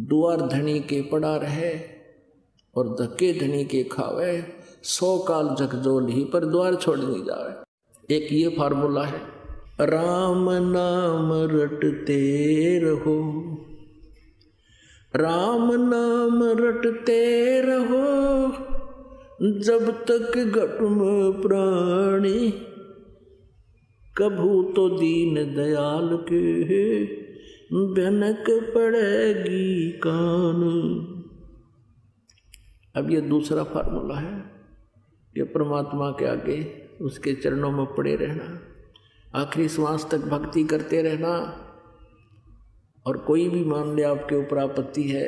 द्वार धनी के पड़ा रहे और धक्के धनी के खावे, 100 काल जगजोल ही पर द्वार छोड़ नहीं जावे। एक ये फार्मूला है। राम नाम रटते रहो, राम नाम रटते रहो, जब तक घट में प्राणी, कभू तो दीन दयाल के भनक पड़ेगी कान। अब ये दूसरा फार्मूला है कि परमात्मा के आगे उसके चरणों में पड़े रहना, आखिरी श्वास तक भक्ति करते रहना। और कोई भी मान ले आपके ऊपर आपत्ति है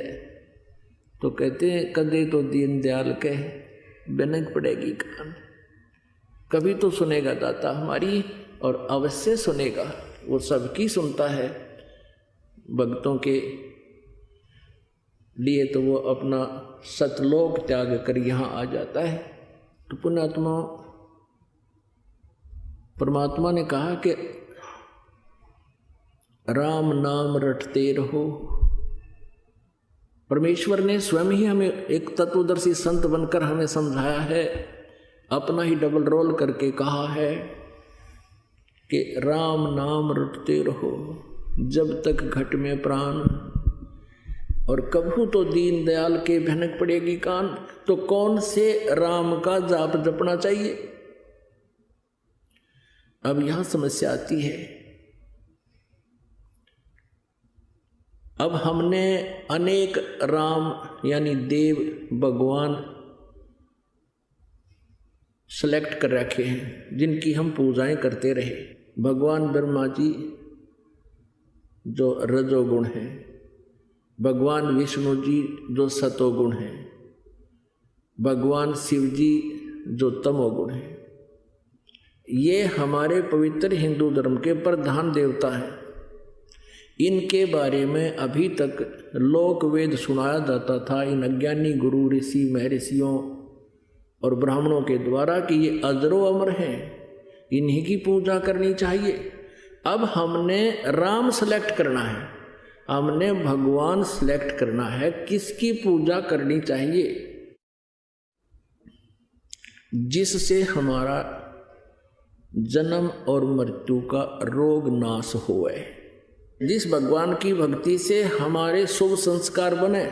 तो कहते हैं कदे तो दीन दयाल के भनक पड़ेगी कान। कभी तो सुनेगा दाता हमारी, और अवश्य सुनेगा। वो सबकी सुनता है। भक्तों के लिए तो वो अपना सतलोक त्याग कर यहाँ आ जाता है। तो पुण्यात्मा परमात्मा ने कहा कि राम नाम रटते रहो। परमेश्वर ने स्वयं ही हमें एक तत्वदर्शी संत बनकर हमें समझाया है, अपना ही डबल रोल करके कहा है कि राम नाम रटते रहो जब तक घट में प्राण, और कभू तो दीन दयाल के भनक पड़ेगी कान। तो कौन से राम का जाप जपना चाहिए? अब यहां समस्या आती है। अब हमने अनेक राम यानी देव भगवान सेलेक्ट कर रखे हैं जिनकी हम पूजाएं करते रहे। भगवान ब्रह्मा जी जो रजोगुण है, भगवान विष्णु जी जो सतोगुण है, भगवान शिव जी जो तमोगुण है। ये हमारे पवित्र हिंदू धर्म के प्रधान देवता हैं। इनके बारे में अभी तक लोक वेद सुनाया जाता था इन अज्ञानी गुरु ऋषि महर्षियों और ब्राह्मणों के द्वारा कि ये अजरो अमर हैं, इन्हीं की पूजा करनी चाहिए। अब हमने राम सेलेक्ट करना है, हमने भगवान सेलेक्ट करना है, किसकी पूजा करनी चाहिए जिससे हमारा जन्म और मृत्यु का रोग नाश होए, जिस भगवान की भक्ति से हमारे शुभ संस्कार बने,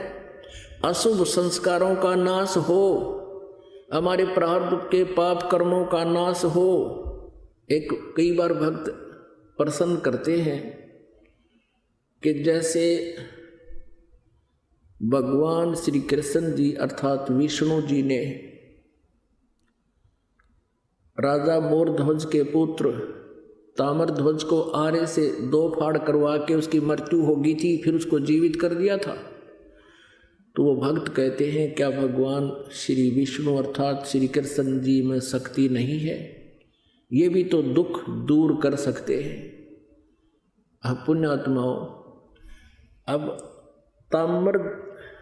अशुभ संस्कारों का नाश हो, हमारे प्रारब्ध के पाप कर्मों का नाश हो। एक कई बार भक्त प्रसन्न करते हैं कि जैसे भगवान श्री कृष्ण जी अर्थात विष्णु जी ने राजा मोरध्वज के पुत्र ताम्रध्वज को आरे से 2 फाड़ करवा के उसकी मृत्यु होगी थी, फिर उसको जीवित कर दिया था। तो वो भक्त कहते हैं क्या भगवान श्री विष्णु अर्थात श्री कृष्ण जी में शक्ति नहीं है? ये भी तो दुख दूर कर सकते हैं। अब पुण्यात्माओं, अब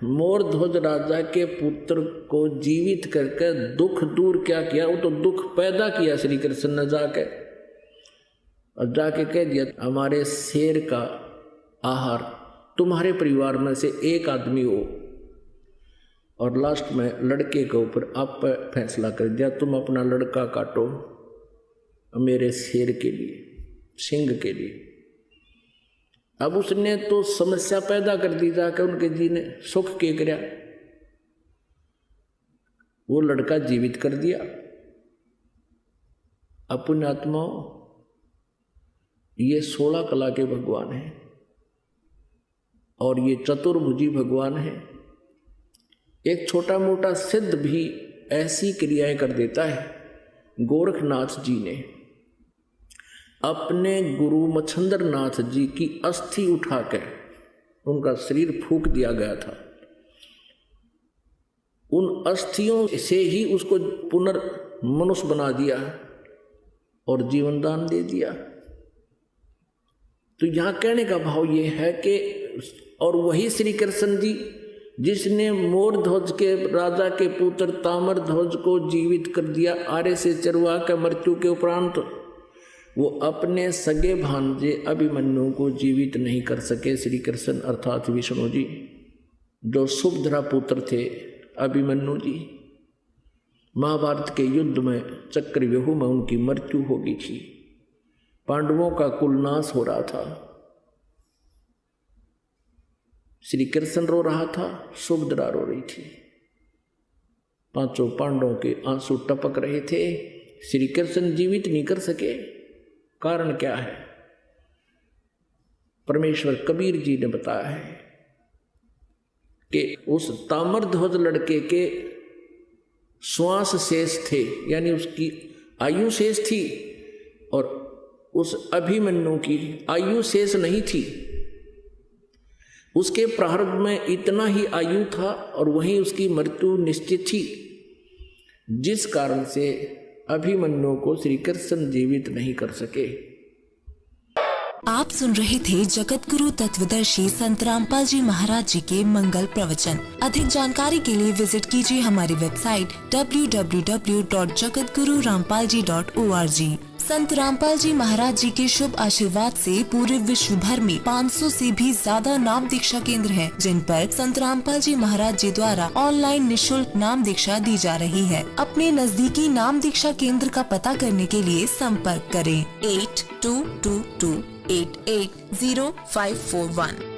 मोरध्वज राजा के पुत्र को जीवित करके दुख दूर क्या किया? वो तो दुख पैदा किया श्री कृष्ण ने जाके, और जाके कह दिया हमारे शेर का आहार तुम्हारे परिवार में से एक आदमी हो। और लास्ट में लड़के के ऊपर आप फैसला कर दिया तुम अपना लड़का काटो मेरे शेर के लिए, सिंह के लिए। अब उसने तो समस्या पैदा कर दी जाकर उनके जी ने सुख के कराया, वो लड़का जीवित कर दिया। अपने आत्माओं, ये 16 कला के भगवान हैं और ये चतुर्भुजी भगवान है। एक छोटा मोटा सिद्ध भी ऐसी क्रियाएं कर देता है। गोरखनाथ जी ने अपने गुरु मच्छंदर नाथ जी की अस्थि उठाकर उनका शरीर फूंक दिया गया था, उन अस्थियों से ही उसको पुनर्मनुष्य बना दिया और जीवन दान दे दिया। तो यहां कहने का भाव ये है कि और वही श्री कृष्ण जी जिसने मोरध्वज के राजा के पुत्र ताम्रध्वज को जीवित कर दिया आरे से चरवा कर मृत्यु के उपरांत, वो अपने सगे भांजे अभिमन्यु को जीवित नहीं कर सके श्री कृष्ण अर्थात विष्णु जी। जो सुभद्रा पुत्र थे अभिमन्यु जी, महाभारत के युद्ध में चक्रव्यूह में उनकी मृत्यु हो गई थी। पांडवों का कुल नाश हो रहा था। श्री कृष्ण रो रहा था, सुभद्रा रो रही थी। पांचों पांडवों के आंसू टपक रहे थे। श्री कृष्ण जीवित नहीं कर सके, कारण क्या है? परमेश्वर कबीर जी ने बताया है कि उस ताम्रध्वज लड़के के श्वास शेष थे, यानी उसकी आयु शेष थी, और उस अभिमन्यु की आयु शेष नहीं थी। उसके प्रारब्ध में इतना ही आयु था और वहीं उसकी मृत्यु निश्चित थी, जिस कारण से अभिमन्यु को श्री कृष्ण जीवित नहीं कर सके। आप सुन रहे थे जगत गुरु तत्वदर्शी संत रामपाल जी महाराज जी के मंगल प्रवचन। अधिक जानकारी के लिए विजिट कीजिए हमारी वेबसाइट www.jagatgururampalji.org। संत रामपाल जी महाराज जी के शुभ आशीर्वाद से पूरे विश्व भर में 500 से भी ज्यादा नाम दीक्षा केंद्र हैं, जिन पर संत रामपाल जी महाराज जी द्वारा ऑनलाइन निशुल्क नाम दीक्षा दी जा रही है। अपने नजदीकी नाम दीक्षा केंद्र का पता करने के लिए संपर्क करें 8222880541।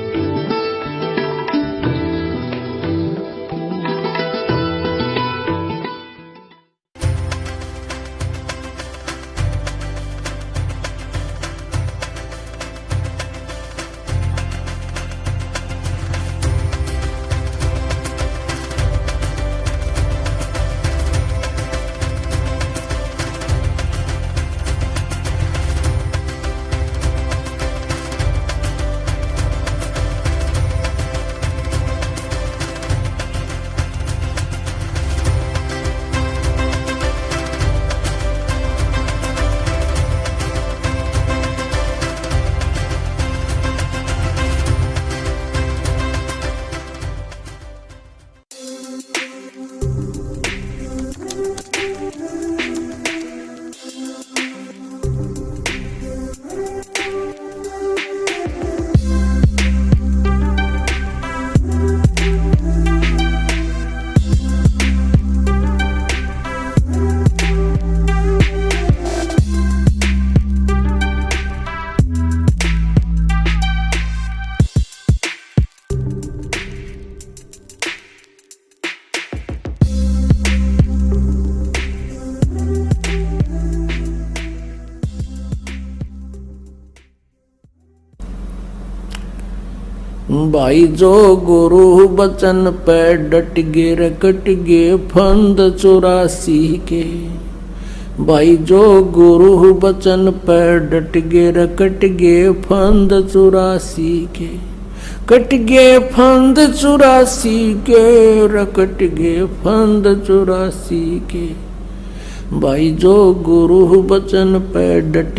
भाई जो गुरु बचन पे डट गे रकट गे फंद 84 के। भाई जो गुरु बचन पे डट गे रकट गे फंद 84 के। कट गे फंद 84 के, रकट गे फंद 84 के। भाई जो गुरु बचन पे डट